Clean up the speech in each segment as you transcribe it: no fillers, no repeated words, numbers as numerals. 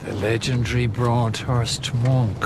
The legendary Broadhurst monk.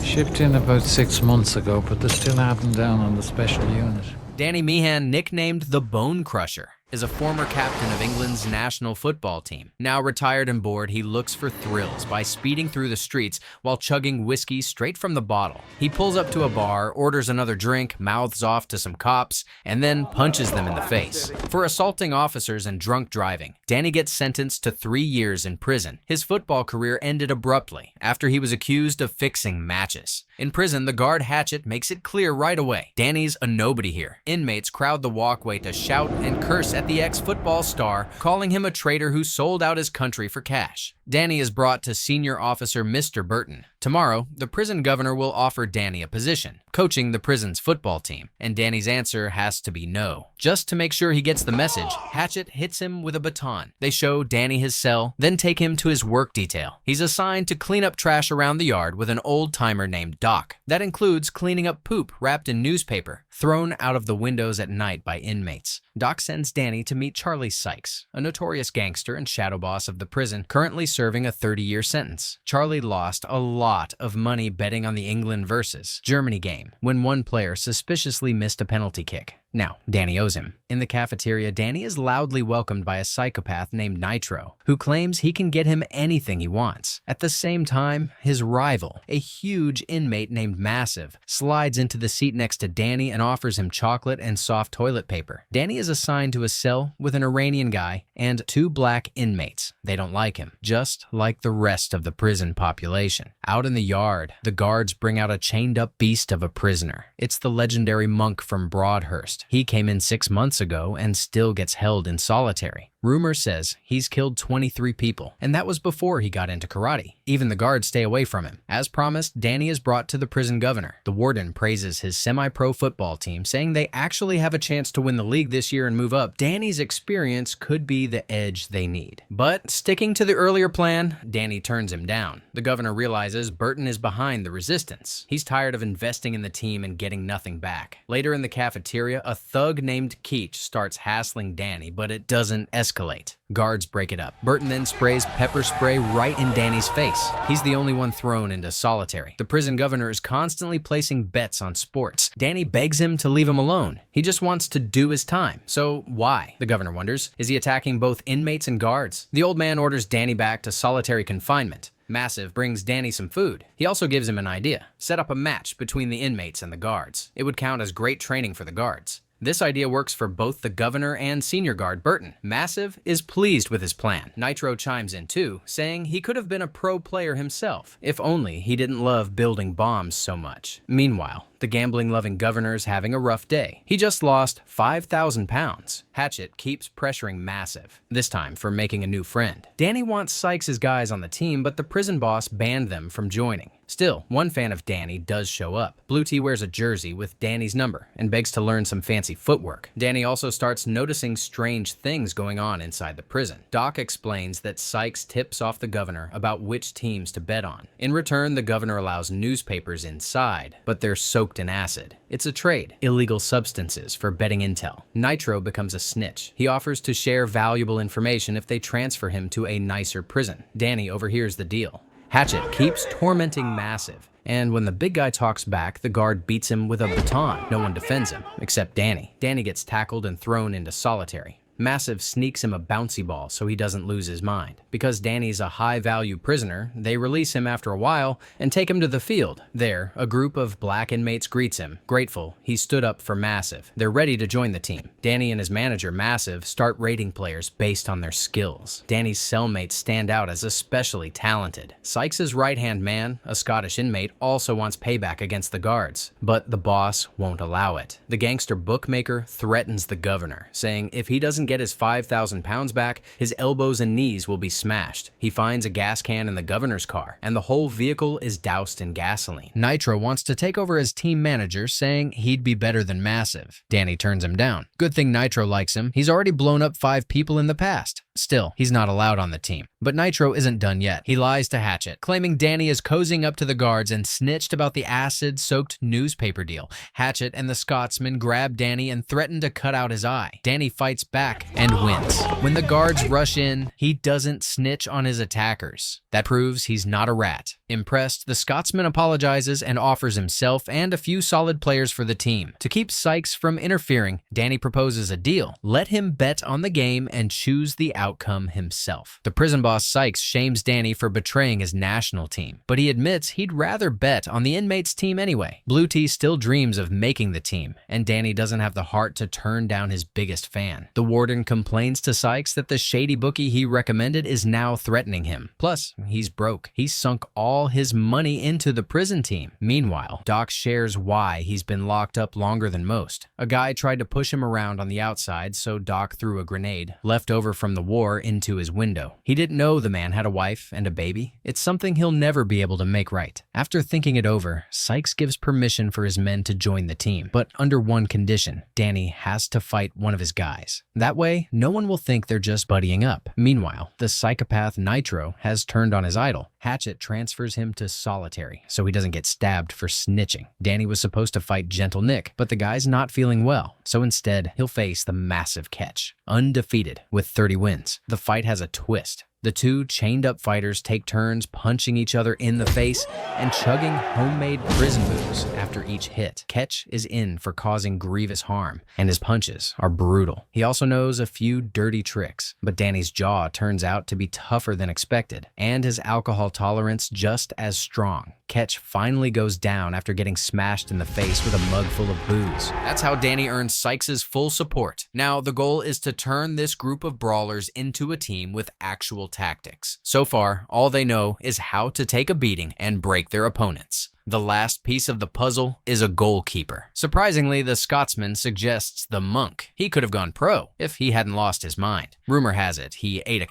Shipped in about 6 months ago, but they still have them down on the special unit. Danny Meehan, nicknamed the Bone Crusher, is a former captain of England's national football team. Now retired and bored, he looks for thrills by speeding through the streets while chugging whiskey straight from the bottle. He pulls up to a bar, orders another drink, mouths off to some cops, and then punches them in the face. For assaulting officers and drunk driving, Danny gets sentenced to 3 years in prison. His football career ended abruptly after he was accused of fixing matches. In prison, the guard Hatchet makes it clear right away. Danny's a nobody here. Inmates crowd the walkway to shout and curse at the ex-football star, calling him a traitor who sold out his country for cash. Danny is brought to Senior Officer Mr. Burton. Tomorrow, the prison governor will offer Danny a position, coaching the prison's football team, and Danny's answer has to be no. Just to make sure he gets the message, Hatchet hits him with a baton. They show Danny his cell, then take him to his work detail. He's assigned to clean up trash around the yard with an old-timer named Doc. That includes cleaning up poop wrapped in newspaper, thrown out of the windows at night by inmates. Doc sends Danny to meet Charlie Sykes, a notorious gangster and shadow boss of the prison, currently serving a 30-year sentence. Charlie lost a lot of money betting on the England versus Germany game when one player suspiciously missed a penalty kick. Now, Danny owes him. In the cafeteria, Danny is loudly welcomed by a psychopath named Nitro, who claims he can get him anything he wants. At the same time, his rival, a huge inmate named Massive, slides into the seat next to Danny and offers him chocolate and soft toilet paper. Danny is assigned to a cell with an Iranian guy and 2 black inmates. They don't like him, just like the rest of the prison population. Out in the yard, the guards bring out a chained-up beast of a prisoner. It's the legendary monk from Broadhurst. He came in 6 months ago and still gets held in solitary. Rumor says he's killed 23 people, and that was before he got into karate. Even the guards stay away from him. As promised, Danny is brought to the prison governor. The warden praises his semi-pro football team, saying they actually have a chance to win the league this year and move up. Danny's experience could be the edge they need. But sticking to the earlier plan, Danny turns him down. The governor realizes Burton is behind the resistance. He's tired of investing in the team and getting nothing back. Later in the cafeteria, a thug named Keach starts hassling Danny, but it doesn't escalate. Guards break it up. Burton then sprays pepper spray right in Danny's face. He's the only one thrown into solitary. The prison governor is constantly placing bets on sports. Danny begs him to leave him alone. He just wants to do his time. So why? The governor wonders. Is he attacking both inmates and guards? The old man orders Danny back to solitary confinement. Massive brings Danny some food. He also gives him an idea. Set up a match between the inmates and the guards. It would count as great training for the guards. This idea works for both the governor and senior guard Burton. Massive is pleased with his plan. Nitro chimes in too, saying he could have been a pro player himself, if only he didn't love building bombs so much. Meanwhile, the gambling-loving governor's having a rough day. He just lost 5,000 pounds. Hatchet keeps pressuring Massive, this time for making a new friend. Danny wants Sykes' guys on the team, but the prison boss banned them from joining. Still, one fan of Danny does show up. Blue T wears a jersey with Danny's number and begs to learn some fancy footwork. Danny also starts noticing strange things going on inside the prison. Doc explains that Sykes tips off the governor about which teams to bet on. In return, the governor allows newspapers inside, but they're soaked in acid. It's a trade, illegal substances for betting intel. Nitro becomes a snitch. He offers to share valuable information if they transfer him to a nicer prison. Danny overhears the deal. Hatchet keeps tormenting Massive, and when the big guy talks back, the guard beats him with a baton. No one defends him, except Danny. Danny gets tackled and thrown into solitary. Massive sneaks him a bouncy ball so he doesn't lose his mind. Because Danny's a high-value prisoner, they release him after a while and take him to the field. There, a group of black inmates greets him. Grateful, he stood up for Massive. They're ready to join the team. Danny and his manager, Massive, start rating players based on their skills. Danny's cellmates stand out as especially talented. Sykes' right-hand man, a Scottish inmate, also wants payback against the guards, but the boss won't allow it. The gangster bookmaker threatens the governor, saying if he doesn't get his 5,000 pounds back, his elbows and knees will be smashed. He finds a gas can in the governor's car, and the whole vehicle is doused in gasoline. Nitro wants to take over as team manager, saying he'd be better than Massive. Danny turns him down. Good thing Nitro likes him. He's already blown up 5 people in the past. Still, he's not allowed on the team. But Nitro isn't done yet. He lies to Hatchet, claiming Danny is cozying up to the guards and snitched about the acid-soaked newspaper deal. Hatchet and the Scotsman grab Danny and threaten to cut out his eye. Danny fights back counterattack and wins. When the guards rush in, he doesn't snitch on his attackers. That proves he's not a rat. Impressed, the Scotsman apologizes and offers himself and a few solid players for the team. To keep Sykes from interfering, Danny proposes a deal. Let him bet on the game and choose the outcome himself. The prison boss Sykes shames Danny for betraying his national team, but he admits he'd rather bet on the inmates' team anyway. Blue T still dreams of making the team, and Danny doesn't have the heart to turn down his biggest fan. The warden complains to Sykes that the shady bookie he recommended is now threatening him. Plus, he's broke. He's sunk all his money into the prison team. Meanwhile, Doc shares why he's been locked up longer than most. A guy tried to push him around on the outside, so Doc threw a grenade, left over from the war, into his window. He didn't know the man had a wife and a baby. It's something he'll never be able to make right. After thinking it over, Sykes gives permission for his men to join the team, but under one condition: Danny has to fight one of his guys. That way, no one will think they're just buddying up. Meanwhile, the psychopath Nitro has turned on his idol. Hatchet transfers him to solitary so he doesn't get stabbed for snitching. Danny was supposed to fight Gentle Nick, but the guy's not feeling well, so instead he'll face the massive Ketch, undefeated with 30 wins. The fight has a twist. The two chained-up fighters take turns punching each other in the face and chugging homemade prison moves after each hit. Ketch is in for causing grievous harm, and his punches are brutal. He also knows a few dirty tricks, but Danny's jaw turns out to be tougher than expected, and his alcohol tolerance just as strong. Ketch finally goes down after getting smashed in the face with a mug full of booze. That's how Danny earns Sykes' full support. Now, the goal is to turn this group of brawlers into a team with actual tactics. So far, all they know is how to take a beating and break their opponents. The last piece of the puzzle is a goalkeeper. Surprisingly, the Scotsman suggests the monk. He could have gone pro if he hadn't lost his mind. Rumor has it he ate a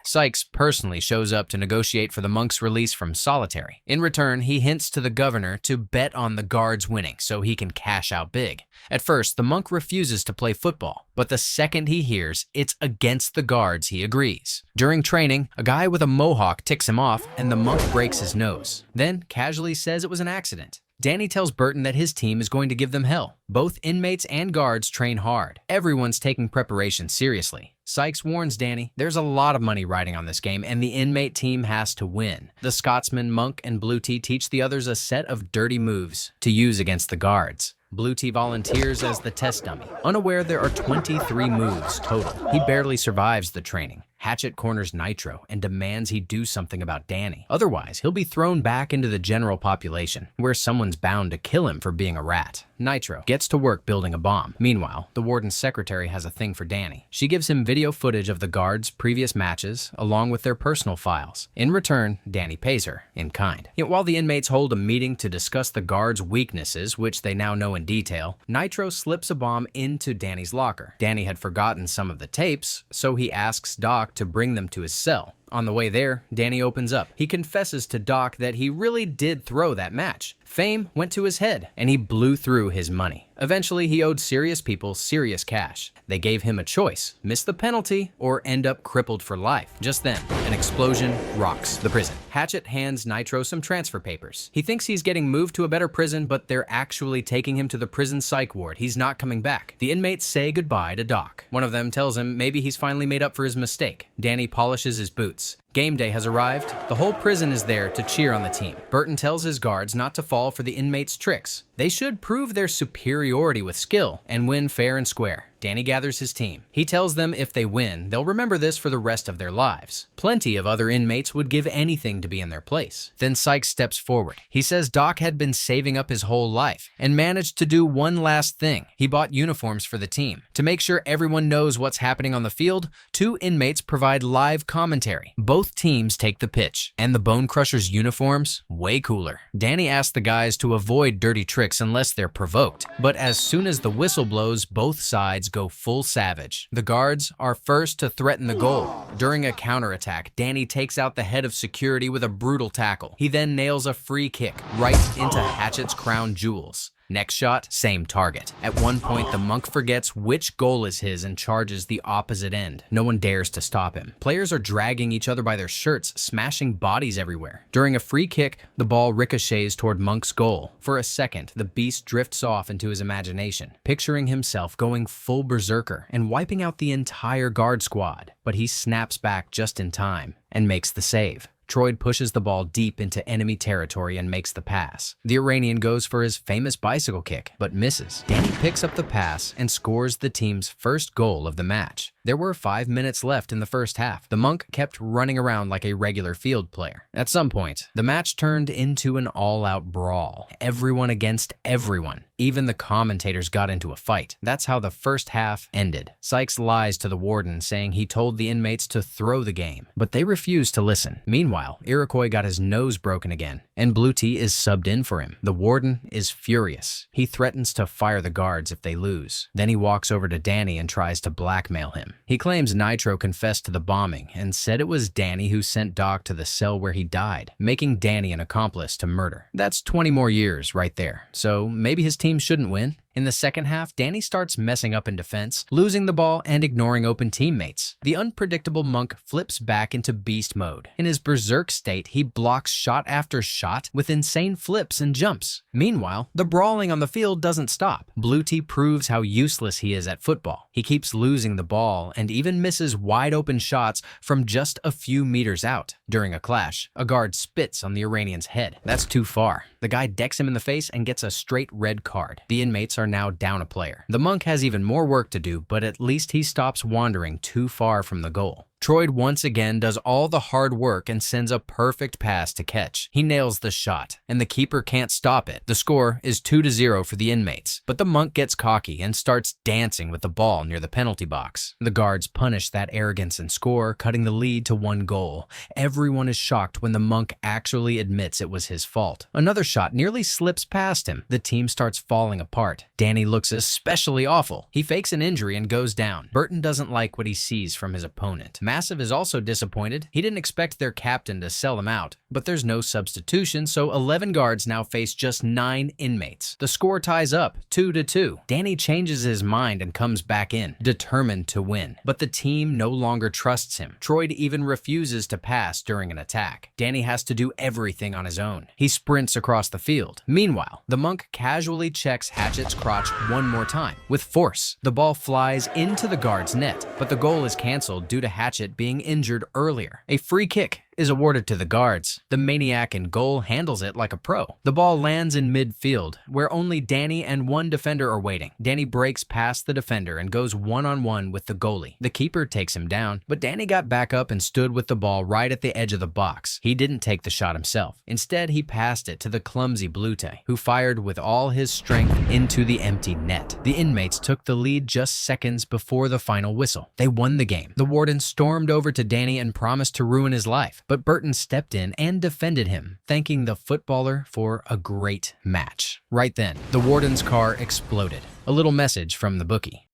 Sykes personally shows up to negotiate for the monk's release from solitary. In return, he hints to the governor to bet on the guards winning so he can cash out big. At first, the monk refuses to play football, but the second he hears it's against the guards, he agrees. During training, a guy with a mohawk ticks him off and the monk breaks his nose, then casually says it was an accident. Danny tells Burton that his team is going to give them hell. Both inmates and guards train hard. Everyone's taking preparation seriously. Sykes warns Danny, there's a lot of money riding on this game and the inmate team has to win. The Scotsman, Monk, and Blue Tea teach the others a set of dirty moves to use against the guards. Blue Tea volunteers as the test dummy, unaware there are 23 moves total. He barely survives the training. Hatchet corners Nitro and demands he do something about Danny. Otherwise, he'll be thrown back into the general population, where someone's bound to kill him for being a rat. Nitro gets to work building a bomb. Meanwhile, the warden's secretary has a thing for Danny. She gives him video footage of the guards' previous matches, along with their personal files. In return, Danny pays her in kind. Yet while the inmates hold a meeting to discuss the guards' weaknesses, which they now know in detail, Nitro slips a bomb into Danny's locker. Danny had forgotten some of the tapes, so he asks Doc to bring them to his cell. On the way there, Danny opens up. He confesses to Doc that he really did throw that match. Fame went to his head, and he blew through his money. Eventually, he owed serious people serious cash. They gave him a choice: miss the penalty or end up crippled for life. Just then, an explosion rocks the prison. Hatchet hands Nitro some transfer papers. He thinks he's getting moved to a better prison, but they're actually taking him to the prison psych ward. He's not coming back. The inmates say goodbye to Doc. One of them tells him maybe he's finally made up for his mistake. Danny polishes his boots. Game day has arrived. The whole prison is there to cheer on the team. Burton tells his guards not to fall for the inmates' tricks. They should prove their superiority with skill and win fair and square. Danny gathers his team. He tells them if they win, they'll remember this for the rest of their lives. Plenty of other inmates would give anything to be in their place. Then Sykes steps forward. He says Doc had been saving up his whole life and managed to do one last thing. He bought uniforms for the team. To make sure everyone knows what's happening on the field, 2 inmates provide live commentary. Both teams take the pitch, and the Bone Crusher's uniforms, way cooler. Danny asks the guys to avoid dirty tricks unless they're provoked, but as soon as the whistle blows, both sides go full savage. The guards are first to threaten the goal. During a counterattack, Danny takes out the head of security with a brutal tackle. He then nails a free kick right into Hatchet's crown jewels. Next shot, same target. At one point, the monk forgets which goal is his and charges the opposite end. No one dares to stop him. Players are dragging each other by their shirts, smashing bodies everywhere. During a free kick, the ball ricochets toward Monk's goal. For a second, the beast drifts off into his imagination, picturing himself going full berserker and wiping out the entire guard squad. But he snaps back just in time and makes the save. Troyd pushes the ball deep into enemy territory and makes the pass. The Iranian goes for his famous bicycle kick, but misses. Danny picks up the pass and scores the team's first goal of the match. There were 5 minutes left in the first half. The monk kept running around like a regular field player. At some point, the match turned into an all-out brawl. Everyone against everyone. Even the commentators got into a fight. That's how the first half ended. Sykes lies to the warden, saying he told the inmates to throw the game, but they refused to listen. Meanwhile, Iroquois got his nose broken again, and Blue Tea is subbed in for him. The warden is furious. He threatens to fire the guards if they lose. Then he walks over to Danny and tries to blackmail him. He claims Nitro confessed to the bombing and said it was Danny who sent Doc to the cell where he died, making Danny an accomplice to murder. That's 20 more years right there, so maybe his team shouldn't win. In the second half, Danny starts messing up in defense, losing the ball and ignoring open teammates. The unpredictable monk flips back into beast mode. In his berserk state, he blocks shot after shot with insane flips and jumps. Meanwhile, the brawling on the field doesn't stop. Blue Tea proves how useless he is at football. He keeps losing the ball and even misses wide open shots from just a few meters out. During a clash, a guard spits on the Iranian's head. That's too far. The guy decks him in the face and gets a straight red card. The inmates are now down a player. The monk has even more work to do, but at least he stops wandering too far from the goal. Troyd once again does all the hard work and sends a perfect pass to catch. He nails the shot, and the keeper can't stop it. The score is 2-0 for the inmates, but the monk gets cocky and starts dancing with the ball near the penalty box. The guards punish that arrogance and score, cutting the lead to 1 goal. Everyone is shocked when the monk actually admits it was his fault. Another shot nearly slips past him. The team starts falling apart. Danny looks especially awful. He fakes an injury and goes down. Burton doesn't like what he sees from his opponent. Massive is also disappointed. He didn't expect their captain to sell him out, but there's no substitution, so 11 guards now face just 9 inmates. The score ties up, 2-2. Danny changes his mind and comes back in, determined to win, but the team no longer trusts him. Troyd even refuses to pass during an attack. Danny has to do everything on his own. He sprints across the field. Meanwhile, the monk casually checks Hatchet's crotch one more time. With force, the ball flies into the guard's net, but the goal is canceled due to Hatchet being injured earlier. A free kick is awarded to the guards. The maniac in goal handles it like a pro. The ball lands in midfield, where only Danny and 1 defender are waiting. Danny breaks past the defender and goes one-on-one with the goalie. The keeper takes him down, but Danny got back up and stood with the ball right at the edge of the box. He didn't take the shot himself. Instead, he passed it to the clumsy Blue Tea, who fired with all his strength into the empty net. The inmates took the lead just seconds before the final whistle. They won the game. The warden stormed over to Danny and promised to ruin his life, but Burton stepped in and defended him, thanking the footballer for a great match. Right then, the warden's car exploded. A little message from the bookie.